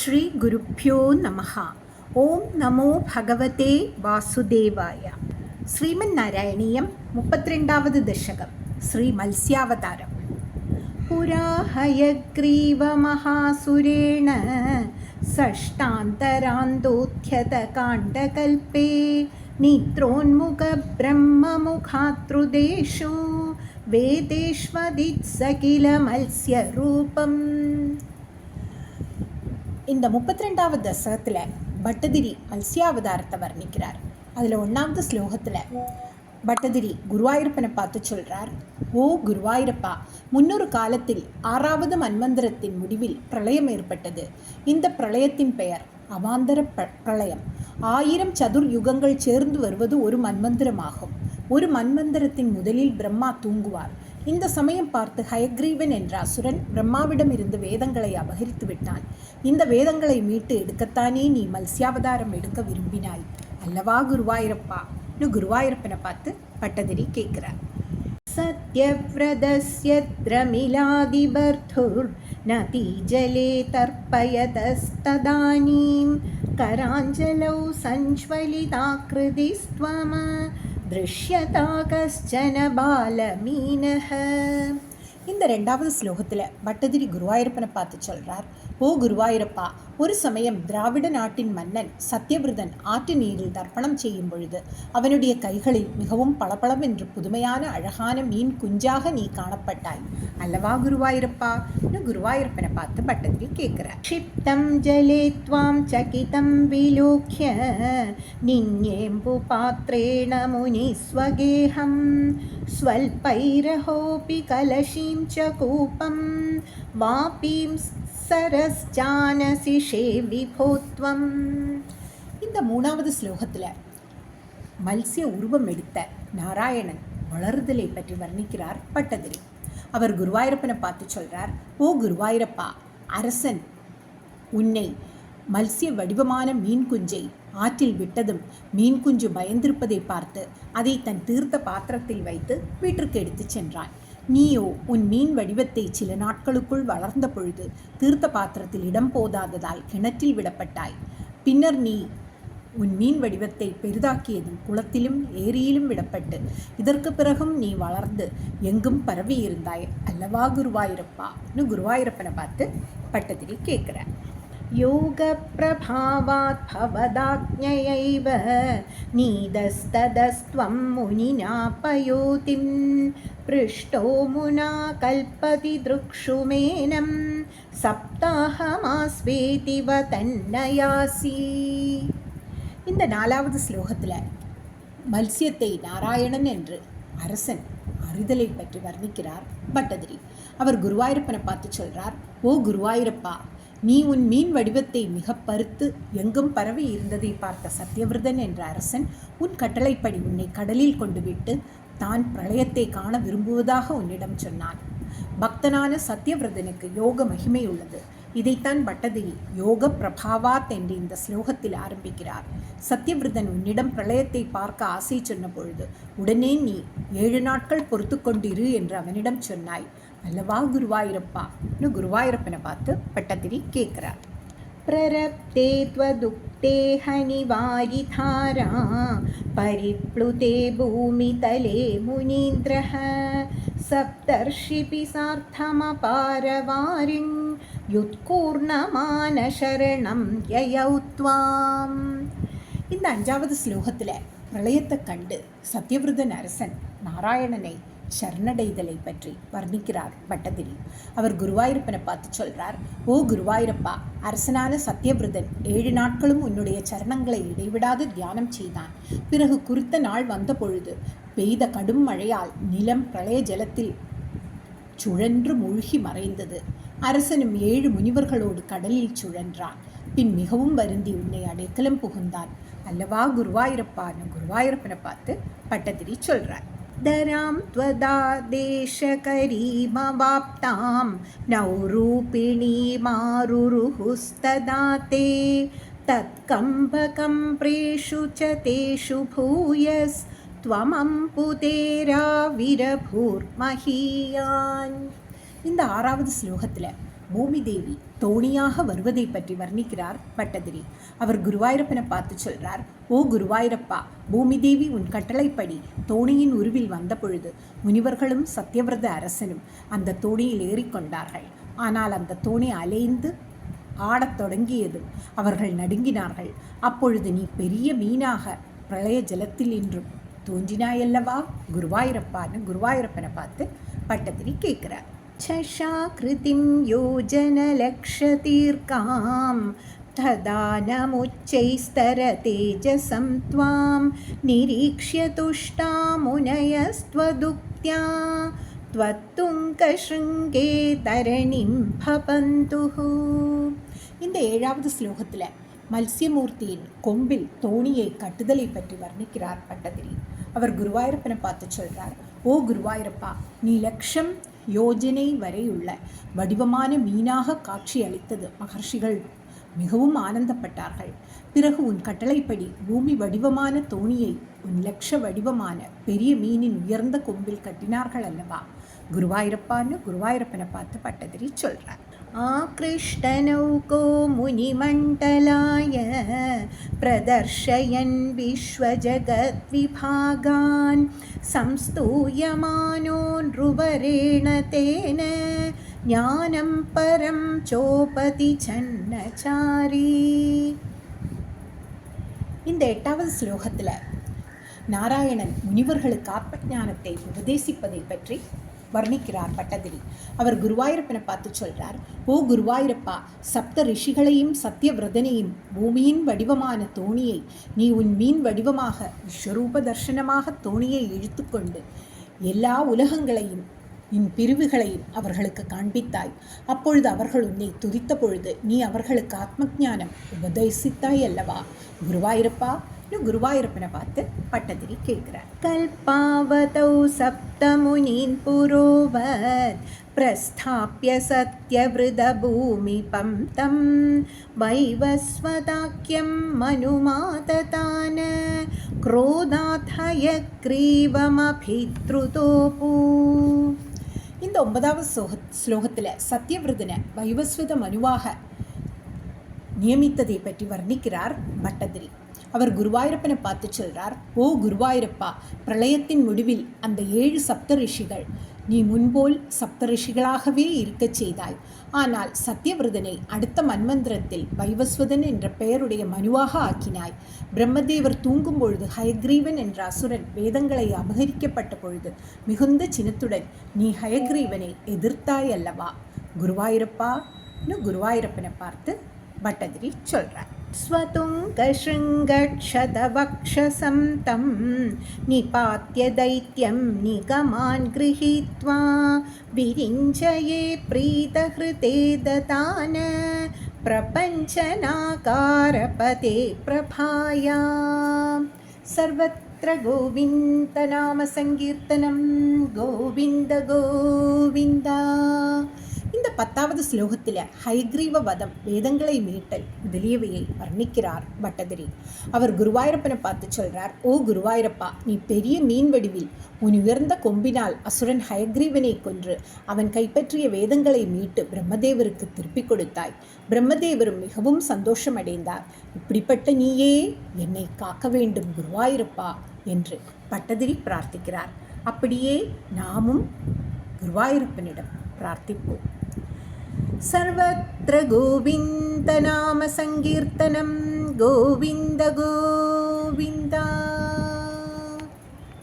ஸ்ரீ குருப்யோ நமஹா. ஓம் நமோ பகவதே வாசுதேவாய. ஸ்ரீமன் நாராயணீயம் 32வது தசகம். ஸ்ரீ மத்ஸ்யாவதாரம். புரா ஹயக்ரீவ மகாசுரேண சஷ்டாந்தராந்தோத்யத காண்டகல்பே நித்ரோன்முக பிரம்மமுகாத்ருதேஷு வேதேஷ்வதித் சகில மத்ஸ்ய ரூபம். இந்த 32வது தசகத்தில் பட்டதிரி மத்ஸ்யாவதாரத்தை வர்ணிக்கிறார். அதில் 1வது ஸ்லோகத்தில் பட்டதிரி குருவாயூரப்பனை பார்த்து சொல்கிறார், ஓ குருவாயூரப்பா, முன்னொரு காலத்தில் 6வது மன்வந்தரத்தின் முடிவில் பிரளயம் ஏற்பட்டது. இந்த பிரளயத்தின் பெயர் அவாந்தர பிரளயம். 1000 சதுர் யுகங்கள் சேர்ந்து வருவது ஒரு மன்வந்தரமாகும். ஒரு மன்வந்தரத்தின் முதலில் பிரம்மா தூங்குவார். இந்த சமயம் பார்த்து ஹயக்ரீவன் என்ற அசுரன் பிரம்மாவிடம் இருந்து வேதங்களை அபகரித்து விட்டான். இந்த வேதங்களை மீட்டு எடுக்கத்தானே நீ மத்ஸ்யாவதாரம் எடுக்க விரும்பினாய் அல்லவா குருவாயூரப்பா? குருவாயூரப்பனை பார்த்து பட்டதிரி கேட்கிறார். சத்யவ்ரதஸ்ய மிலாதிபர்துர் நதி ஜலே தர்ப்பயதஸ்ததானீம் கராஞ்சலௌ சஞ்ச்வலிதாக்ருதிஸ்த்வம திருஷ்யதா கஷ்சன பாலமீனஹ. இந்த 2வது ஸ்லோகத்தில் பட்டதிரி குருவாயூரப்பனை பார்த்து சொல்கிறார், ஓ குருவாயூரப்பா, ஒரு சமயம் திராவிட நாட்டின் மன்னன் சத்யவிரதன் ஆற்று நீரில் தர்ப்பணம் செய்யும் பொழுது அவனுடைய கைகளில் மிகவும் பளபளவென்று புதுமையான அழகான மீன் குஞ்சாக நீ காணப்பட்டாய் அல்லவா குருவாயூரப்பா? குருவாயூரப்பனை பார்த்து பட்டதிரி கேட்கிறார். க்ஷிப்தம் ஜலே த்வாம் சகிதம் விலோக்ய நின்யேம்பு பாத்ரேண முனி ஸ்வகேஹம் ஸ்வல்பைரஹோபி கலஷீம் ச கூபம் வாபீம் சரஸ்ஜானசி ஷேவிபோத்வம். இந்த 3வது ஸ்லோகத்தில் மத்ஸ்ய உருவம் எடுத்த நாராயணன் வளருதலை பற்றி வர்ணிக்கிறார் பட்டதிரி. அவர் குருவாயூரப்பனை பார்த்து சொல்கிறார், ஓ குருவாயூரப்பா, அரசன் உன்னை மத்ஸ்ய வடிவமான மீன் குஞ்சை ஆற்றில் விட்டதும் மீன் குஞ்சு பயந்திருப்பதை பார்த்து அதை தன் தீர்த்த பாத்திரத்தில் வைத்து வீட்டிற்கு எடுத்துச் சென்றான். நீயோ உன் மீன் வடிவத்தை சில நாட்களுக்குள் வளர்ந்த பொழுது தீர்த்த பாத்திரத்தில் இடம் போதாததால் கிணற்றில் விடப்பட்டாய். பின்னர் நீ உன் மீன் வடிவத்தை பெரிதாக்கியதும் குளத்திலும் ஏரியிலும் விடப்பட்டு இதற்கு பிறகும் நீ வளர்ந்து எங்கும் பரவி இருந்தாய் அல்லவா குருவாயூரப்பா? குருவாயூரப்பனை பார்த்து பட்டதிரி கேட்கிறார். யோக பிரபாவாத் பவதாக்ஞயைவ நீதஸ்ததஸ்த்வம் முனினா பயோதிம் பிருஷ்டோ முனா கல்பதி திருக்ஷுமேனம் சப்தாஹமாஸ்வேதி வதன்னயாசி. இந்த 4வது ஸ்லோகத்தில் மத்ஸ்யத்தை நாராயணன் என்று அரசன் அறிதலை பற்றி வர்ணிக்கிறார் பட்டதிரி. அவர் குருவாயூரப்பனை பார்த்து சொல்கிறார், ஓ குருவாயூரப்பா, நீ உன் மீன் வடிவத்தை மிக பருத்து எங்கும் பரவி இருந்ததை பார்த்த சத்யவிரதன் என்ற அரசன் உன் கட்டளைப்படி உன்னை கடலில் கொண்டு விட்டு தான் பிரளயத்தை காண விரும்புவதாக உன்னிடம் சொன்னான். பக்தனான சத்யவிரதனுக்கு யோக மகிமை உள்ளது. இதைத்தான் பட்டதிரி யோக பிரபாவாத் என்று இந்த ஸ்லோகத்தில் ஆரம்பிக்கிறார். சத்யவிரதன் உன்னிடம் பிரளயத்தை பார்க்க ஆசை சொன்ன பொழுது உடனே நீ 7 நாட்கள் பொறுத்து கொண்டிரு என்று அவனிடம் சொன்னாய் அல்லவா குருவாயூரப்பா? குருவாயூரப்பனை பார்த்து பட்டதிரி கேட்கிறார். பிரரப்தே த்வதுக்தே ஹனிவாரிதாரா பரிப்ளுதே பூமிதலே முனீந்திரஹ சப்தர்ஷிபி சார்த்தமபாரவாரின் யுத்கூர்ணமான சரணம் யயௌத்வாம். இந்த 5வது ஸ்லோகத்தில் பிரளயத்தை கண்டு சத்யவிரதன் அரசன் நாராயணனை சரணடைதலை பற்றி வர்ணிக்கிறார் பட்டதிரி. அவர் குருவாயூரப்பனை பார்த்து சொல்கிறார், ஓ குருவாயூரப்பா, அரசனான சத்யவிரதன் 7 நாட்களும் உன்னுடைய சரணங்களை இடைவிடாது தியானம் செய்தான். பிறகு குறித்த நாள் வந்த பொழுது பெய்த கடும் மழையால் நிலம் பிரளய ஜலத்தில் சுழன்று மூழ்கி மறைந்தது. அரசனும் 7 முனிவர்களோடு கடலில் சுழன்றான். பின் மிகவும் வருந்தி உன்னை அடைக்கலம் புகுந்தான் அல்லவா குருவாயூரப்பா? குருவாயூரப்பனை பார்த்து பட்டதிரி சொல்கிறார். தராம் த்வதாதேஷகரீமவாப்தாம் நௌரூபிணி மாருருஹுஸ்ததாதே தத்கம்பகம் பிரேஷு ச தேஷு பூயஸ் த்வமம்புதேரா விரபூர் மஹீயான். இந்த 6வது ஸ்லோகத்தில் பூமி தேவி தோணியாக வருவதை பற்றி வர்ணிக்கிறார் பட்டதிரி. அவர் குருவாயூரப்பனை பார்த்து சொல்றார், ஓ குருவாயூரப்பா, பூமி தேவி உன் கட்டளைப்படி தோணியின் உருவில் வந்த பொழுது முனிவர்களும் சத்தியவிரத அரசனும் அந்த தோணியில் ஏறிக்கொண்டார்கள். ஆனால் அந்த தோணி அலைந்து ஆடத் தொடங்கியதும் அவர்கள் நடுங்கினார்கள். அப்பொழுது நீ பெரிய மீனாக பிரளய ஜலத்தில் இன்றும் தோன்றினாயல்லவா குருவாயூரப்பான்னு குருவாயூரப்பனை பார்த்து பட்டதிரி கேட்கிறார். சஷாக்ருதிம் யோஜனலக்ஷதீர்காம் ததானமுச்சைஸ்தர தேஜசம் த்வாம் நிரீக்ஷ்ய துஷ்டா முனயஸ்த்வதுக்த்யா த்வத்துங்கஸ்ருங்கே தரணிம் பபந்துஹு. இந்த 7வது ஸ்லோகத்தில் மத்ஸ்யமூர்த்தியின் கொம்பில் தோணியை கட்டுதலை பற்றி வர்ணிக்கிறார் பட்டதிரி. அவர் குருவாயூரப்பனை பார்த்து சொல்கிறார், ஓ குருவாயூரப்பா, நீ லட்சம் யோஜனை வரையுள்ள வடிவமான மீனாக காட்சி அளித்தது மகர்ஷிகள் மிகவும் ஆனந்தப்பட்டார்கள். பிறகு உன் கட்டளைப்படி பூமி வடிவமான தோணியை உன் லட்ச வடிவமான பெரிய மீனின் உயர்ந்த கொம்பில் கட்டினார்கள் அல்லவா குருவாயூரப்பான்னு குருவாயூரப்பனை பார்த்து பட்டதிரி சொல்கிறார். ஆக்ருஷ்டநௌகோ முனிமண்டலாய பிரதர்ஷயன் விஸ்வஜகத்விபாகான் சம்ஸ்தூயமானோ ருவரேண தேன ஞானம் பரம் சோபதி சன்னச்சாரி. இந்த 8வது ஸ்லோகத்தில் நாராயணன் முனிவர்களுக்கு ஆத்ம ஞானத்தை உபதேசிப்பதை பற்றி வர்ணிக்கிறார் பட்டதிரி. அவர் குருவாயூரப்பனை பார்த்து சொல்கிறார், ஓ குருவாயூரப்பா, சப்த ரிஷிகளையும் சத்தியவிரதனையும் பூமியின் வடிவமான தோணியை நீ உன் மீன் வடிவமாக விஸ்வரூப தர்சனமாக தோணியை இழுத்துக்கொண்டு எல்லா உலகங்களையும் பிரிவுகளையும் அவர்களுக்கு காண்பித்தாய். அப்பொழுது அவர்கள் உன்னை துதித்த பொழுது நீ அவர்களுக்கு ஆத்ம ஞானம் உபதேசித்தாய் அல்லவா குருவாயூரப்பா. குருவாயூரப்பனை பார்த்து பட்டதிரி கேட்கிறார். கல்பாவதௌ சப்தமுனீன் புரோவத் பிரஸ்தாப்ய சத்யவ்ரத பூமிபம் தம் வைவஸ்வதாக்கியம் மனுமாததான க்ரோதாத் ஹயக்ரீவமபித்ருதோபு. இந்த 9வது ஸ்லோகத்தில் சத்யவிரதனை வைவஸ்வத மனுவாக நியமித்ததை பற்றி வர்ணிக்கிறார் பட்டதிரி. அவர் குருவாயூரப்பனை பார்த்து சொல்கிறார், ஓ குருவாயூரப்பா, பிரளயத்தின் முடிவில் அந்த 7 சப்த ரிஷிகள் நீ முன்போல் சப்த ரிஷிகளாகவே இருக்கச் செய்தாய். ஆனால் சத்யவிரதனை அடுத்த மன்வந்திரத்தில் வைவஸ்வதன் என்ற பெயருடைய மனுவாக ஆக்கினாய். பிரம்மதேவர் தூங்கும் பொழுது ஹயக்ரீவன் என்ற அசுரன் வேதங்களை அபகரிக்கப்பட்ட பொழுது மிகுந்த சினத்துடன் நீ ஹயக்ரீவனை எதிர்த்தாய் அல்லவா குருவாயூரப்பான்னு குருவாயூரப்பனை பார்த்து பட்டதிரி சொல்கிறார். स्वतुङ्गशृङ्गक्षतवक्षसं तं निपात्य दैत्यं निगमान् गृहीत्वा विरिञ्चये प्रीतहृते दतान प्रपञ्चनाकारपते प्रभाया. सर्वत्र गोविन्दनामसङ्कीर्तनं गोविन्द गोविन्द. இந்த 10வது ஸ்லோகத்தில் ஹயக்ரீவ வதம், வேதங்களை மீட்டல் முதலியவையை வர்ணிக்கிறார் பட்டதிரி. அவர் குருவாயூரப்பனை பார்த்து சொல்கிறார், ஓ குருவாயூரப்பா, நீ பெரிய மீன் வடிவில் உன் உயர்ந்த கொம்பினால் அசுரன் ஹயக்ரீவனை கொன்று அவன் கைப்பற்றிய வேதங்களை மீட்டு பிரம்மதேவருக்கு திருப்பிக் கொடுத்தாய். பிரம்மதேவரும் மிகவும் சந்தோஷம் அடைந்தார். இப்படிப்பட்ட நீயே என்னை காக்க வேண்டும் குருவாயூரப்பா என்று பட்டதிரி பிரார்த்திக்கிறார். அப்படியே நாமும் குருவாயூரப்பனிடம் பிரார்த்திப்போம். सर्वत्र गोविन्दनामसङ्कीर्तनं गोविन्द गोविन्द.